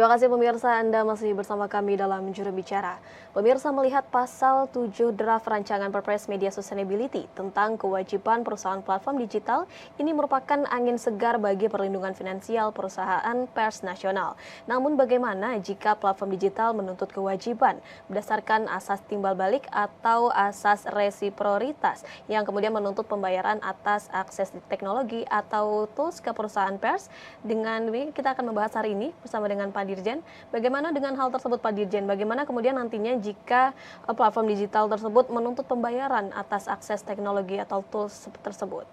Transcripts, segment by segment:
Terima kasih pemirsa, Anda masih bersama kami dalam Juru Bicara. Pemirsa melihat pasal 7 draft rancangan Perpres Media Sustainability tentang kewajiban perusahaan platform digital ini merupakan angin segar bagi perlindungan finansial perusahaan pers nasional. Namun bagaimana jika platform digital menuntut kewajiban berdasarkan asas timbal balik atau asas resiproritas yang kemudian menuntut pembayaran atas akses teknologi atau tools ke perusahaan pers? Dengan demikian kita akan membahas hari ini bersama dengan Pak Dirjen. Bagaimana dengan hal tersebut Pak Dirjen? Bagaimana kemudian nantinya jika platform digital tersebut menuntut pembayaran atas akses teknologi atau tools tersebut?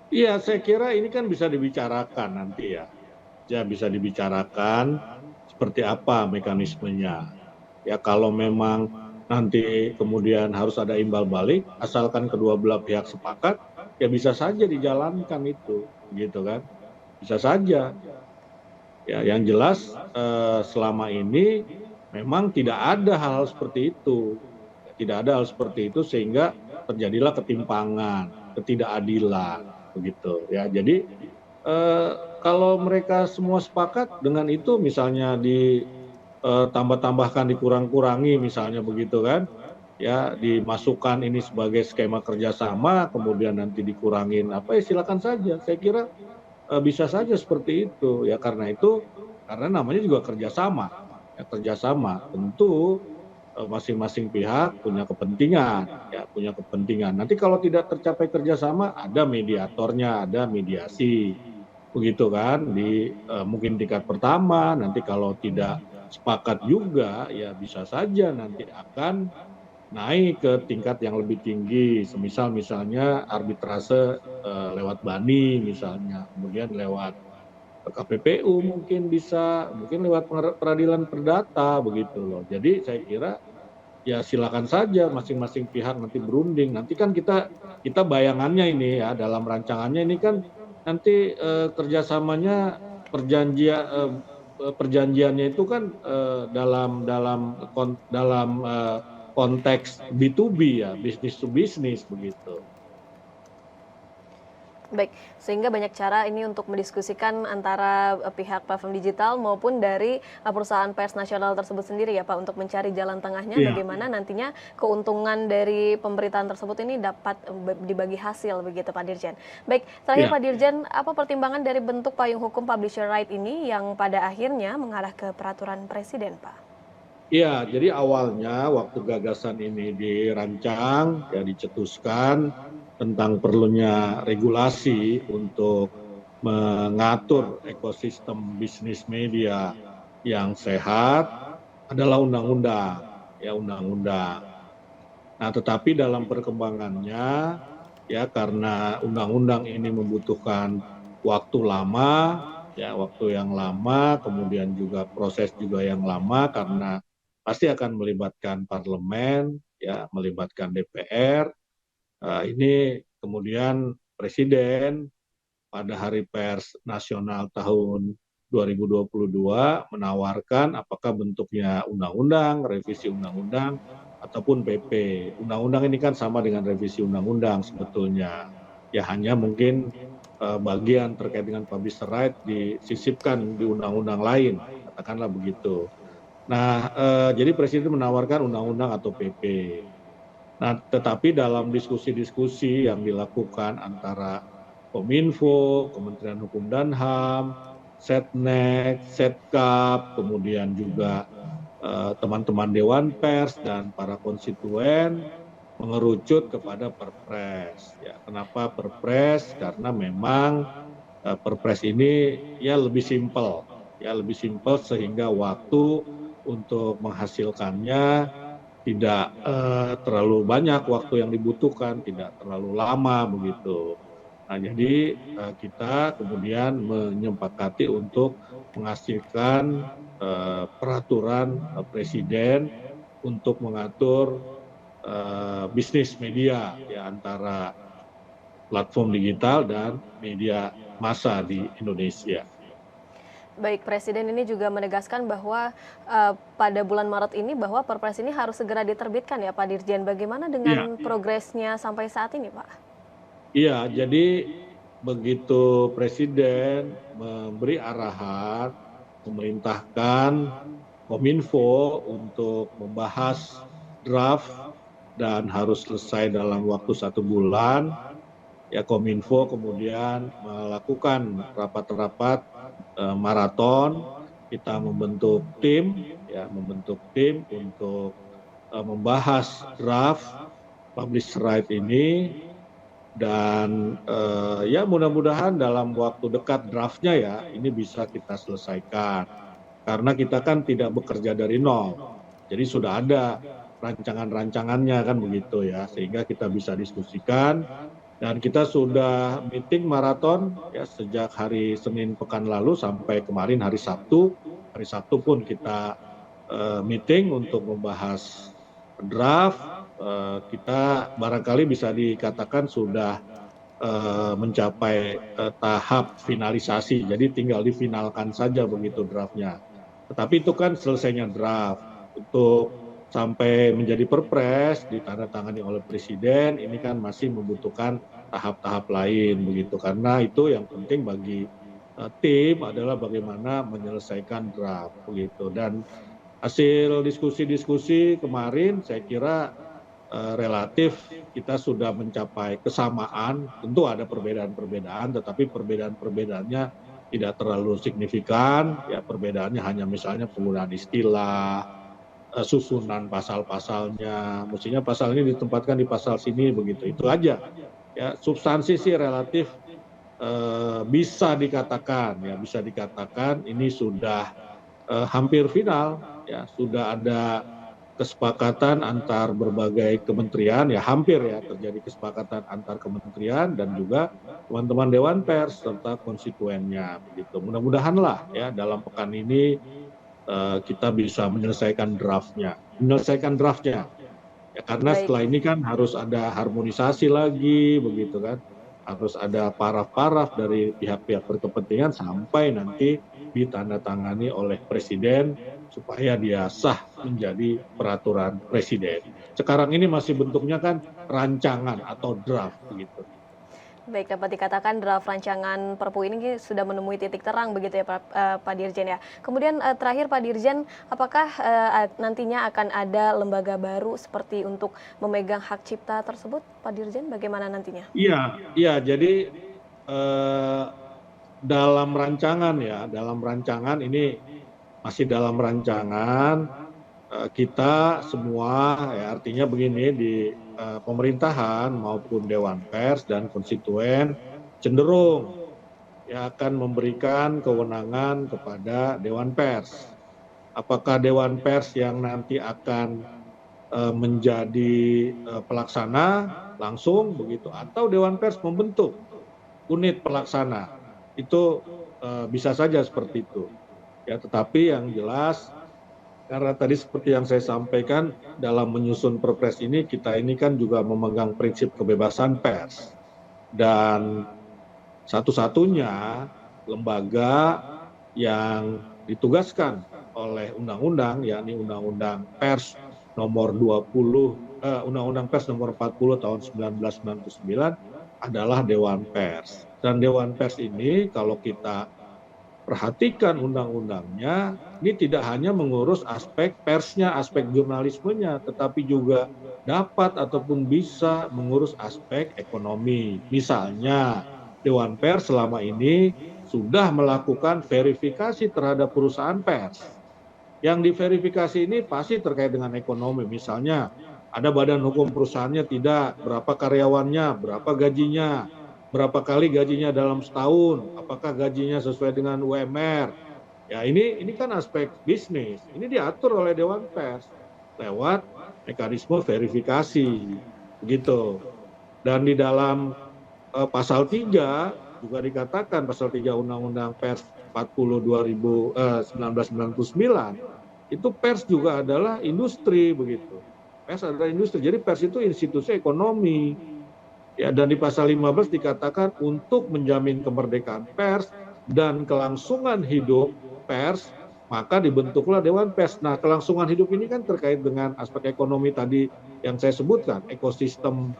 Iya, saya kira ini kan bisa dibicarakan nanti ya. Ya bisa dibicarakan seperti apa mekanismenya. Ya kalau memang nanti kemudian harus ada imbal balik, asalkan kedua belah pihak sepakat, ya bisa saja dijalankan itu, gitu kan. Bisa saja. Ya, yang jelas selama ini memang tidak ada hal-hal seperti itu. Tidak ada hal seperti itu sehingga terjadilah ketimpangan, ketidakadilan, begitu ya. Jadi kalau mereka semua sepakat dengan itu, misalnya ditambah-tambahkan, dikurang-kurangi, misalnya begitu kan, ya dimasukkan ini sebagai skema kerjasama, kemudian nanti dikurangin apa ya silakan saja. Saya kira bisa saja seperti itu ya karena namanya juga kerjasama, ya kerjasama tentu masing-masing pihak punya kepentingan, ya punya kepentingan. Nanti kalau tidak tercapai kerjasama ada mediatornya, ada mediasi, begitu kan di mungkin tingkat pertama. Nanti kalau tidak sepakat juga ya bisa saja nanti akan naik ke tingkat yang lebih tinggi, misalnya arbitrase lewat BANI misalnya, kemudian lewat KPPU mungkin bisa, mungkin lewat peradilan perdata begitu loh. Jadi saya kira ya silakan saja masing-masing pihak nanti berunding. Nanti kan kita bayangannya ini ya dalam rancangannya ini kan nanti kerjasamanya perjanjiannya itu kan dalam konteks B2B ya, business to business begitu. Baik, sehingga banyak cara ini untuk mendiskusikan antara pihak platform digital maupun dari perusahaan pers nasional tersebut sendiri ya Pak, untuk mencari jalan tengahnya Iya. bagaimana nantinya keuntungan dari pemberitaan tersebut ini dapat dibagi hasil begitu Pak Dirjen. Baik, terakhir Iya. Pak Dirjen, apa pertimbangan dari bentuk payung hukum publisher right ini yang pada akhirnya mengarah ke peraturan presiden Pak? Iya, jadi awalnya waktu gagasan ini dirancang, ya dicetuskan tentang perlunya regulasi untuk mengatur ekosistem bisnis media yang sehat adalah undang-undang, ya undang-undang. Nah, tetapi dalam perkembangannya, ya karena undang-undang ini membutuhkan waktu lama, ya waktu yang lama, kemudian juga proses juga yang lama karena pasti akan melibatkan parlemen, ya melibatkan DPR. Ini kemudian presiden pada Hari Pers Nasional tahun 2022 menawarkan apakah bentuknya undang-undang, revisi undang-undang, ataupun PP. Undang-undang ini kan sama dengan revisi undang-undang sebetulnya. Ya hanya mungkin bagian terkait dengan publisher right disisipkan di undang-undang lain, katakanlah begitu. Nah, jadi presiden menawarkan undang-undang atau PP. Nah, tetapi dalam diskusi-diskusi yang dilakukan antara Kominfo, Kementerian Hukum dan HAM, Setnek, Setkap, kemudian juga teman-teman Dewan Pers dan para konstituen mengerucut kepada Perpres. Ya, kenapa Perpres? Karena memang Perpres ini ya lebih simpel sehingga waktu untuk menghasilkannya tidak terlalu banyak waktu yang dibutuhkan, tidak terlalu lama begitu. Nah, jadi kita kemudian menyepakati untuk menghasilkan peraturan presiden untuk mengatur bisnis media ya antara platform digital dan media massa di Indonesia. Baik, Presiden ini juga menegaskan bahwa pada bulan Maret ini bahwa Perpres ini harus segera diterbitkan ya Pak Dirjen. Bagaimana Iya. dengan progresnya sampai saat ini Pak? Iya, jadi begitu presiden memberi arahan memerintahkan Kominfo untuk membahas draft dan harus selesai dalam waktu 1 bulan. Ya, Kominfo kemudian melakukan rapat-rapat maraton. Kita membentuk tim, untuk membahas draft publish right ini, dan ya mudah-mudahan dalam waktu dekat draftnya ya ini bisa kita selesaikan. Karena kita kan tidak bekerja dari nol, jadi sudah ada rancangan-rancangannya kan begitu ya, sehingga kita bisa diskusikan. Dan kita sudah meeting maraton ya sejak hari Senin pekan lalu sampai kemarin hari Sabtu. Hari Sabtu pun kita meeting untuk membahas draft. Kita barangkali bisa dikatakan sudah mencapai tahap finalisasi, jadi tinggal difinalkan saja begitu draftnya. Tetapi itu kan selesainya draft. Untuk sampai menjadi perpres ditandatangani oleh Presiden, ini kan masih membutuhkan tahap-tahap lain begitu. Karena itu yang penting bagi tim adalah bagaimana menyelesaikan draft begitu. Dan hasil diskusi-diskusi kemarin saya kira relatif kita sudah mencapai kesamaan. Tentu ada perbedaan-perbedaan, tetapi perbedaan-perbedaannya tidak terlalu signifikan. Ya, perbedaannya hanya misalnya penggunaan istilah, susunan pasal-pasalnya. Mestinya pasal ini ditempatkan di pasal sini begitu. Itu aja. Ya, substansi sih relatif bisa dikatakan ini sudah hampir final. Ya, sudah ada kesepakatan antar berbagai kementerian, ya hampir ya terjadi kesepakatan antar kementerian dan juga teman-teman Dewan Pers serta konstituennya begitu. Mudah-mudahanlah ya dalam pekan ini kita bisa menyelesaikan draftnya. Ya, karena Baik. setelah ini kan harus ada harmonisasi lagi begitu kan. Harus ada paraf-paraf dari pihak-pihak berkepentingan sampai nanti ditandatangani oleh Presiden supaya dia sah menjadi peraturan Presiden. Sekarang ini masih bentuknya kan rancangan atau draft begitu. Baik, dapat dikatakan draft rancangan Perpu ini sudah menemui titik terang begitu ya Pak Dirjen ya. Kemudian terakhir Pak Dirjen, apakah nantinya akan ada lembaga baru seperti untuk memegang hak cipta tersebut, Pak Dirjen? Bagaimana nantinya? Iya, jadi dalam rancangan ini masih dalam rancangan, kita semua ya artinya begini, di pemerintahan maupun Dewan Pers dan konstituen cenderung ya akan memberikan kewenangan kepada Dewan Pers. Apakah Dewan Pers yang nanti akan menjadi pelaksana langsung begitu, atau Dewan Pers membentuk unit pelaksana, itu bisa saja seperti itu. Ya, tetapi yang jelas karena tadi seperti yang saya sampaikan dalam menyusun perpres ini, kita ini kan juga memegang prinsip kebebasan pers. Dan satu-satunya lembaga yang ditugaskan oleh undang-undang, yakni Undang-Undang Pers nomor 40 tahun 1999 adalah Dewan Pers. Dan Dewan Pers ini kalau kita perhatikan undang-undangnya, ini tidak hanya mengurus aspek persnya, aspek jurnalismenya, tetapi juga dapat ataupun bisa mengurus aspek ekonomi. Misalnya, Dewan Pers selama ini sudah melakukan verifikasi terhadap perusahaan pers. Yang diverifikasi ini pasti terkait dengan ekonomi. Misalnya, ada badan hukum perusahaannya tidak, berapa karyawannya, berapa gajinya, berapa kali gajinya dalam setahun, apakah gajinya sesuai dengan UMR. Ya, ini kan aspek bisnis. Ini diatur oleh Dewan Pers lewat mekanisme verifikasi begitu. Dan di dalam pasal 3 juga dikatakan, pasal 3 Undang-Undang Pers 40 1999, itu pers juga adalah industri begitu. Pers adalah industri. Jadi pers itu institusi ekonomi. Ya, dan di pasal 15 dikatakan untuk menjamin kemerdekaan pers dan kelangsungan hidup pers, maka dibentuklah Dewan Pers. Nah, kelangsungan hidup ini kan terkait dengan aspek ekonomi tadi yang saya sebutkan, ekosistem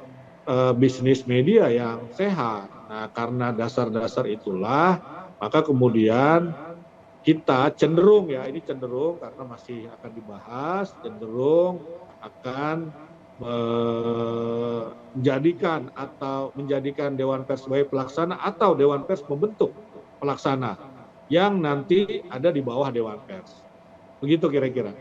bisnis media yang sehat. Nah, karena dasar-dasar itulah, maka kemudian kita cenderung ya, ini cenderung karena masih akan dibahas, cenderung akan menjadikan Dewan Pers sebagai pelaksana atau Dewan Pers membentuk pelaksana yang nanti ada di bawah Dewan Pers. Begitu kira-kira.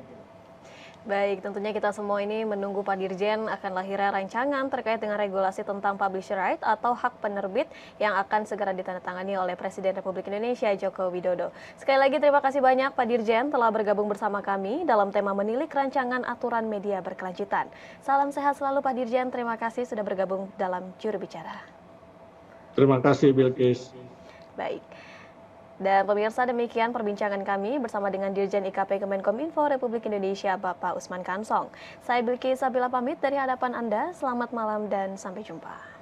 Baik, tentunya kita semua ini menunggu Pak Dirjen akan lahirnya rancangan terkait dengan regulasi tentang publisher right atau hak penerbit yang akan segera ditandatangani oleh Presiden Republik Indonesia Joko Widodo. Sekali lagi terima kasih banyak Pak Dirjen telah bergabung bersama kami dalam tema menilik rancangan aturan media berkelanjutan. Salam sehat selalu Pak Dirjen, terima kasih sudah bergabung dalam Juru Bicara. Terima kasih Bilkis. Baik. Dan pemirsa, demikian perbincangan kami bersama dengan Dirjen IKP Kemenkominfo Republik Indonesia Bapak Usman Kansong. Saya Bilkis Sabila pamit dari hadapan Anda, selamat malam dan sampai jumpa.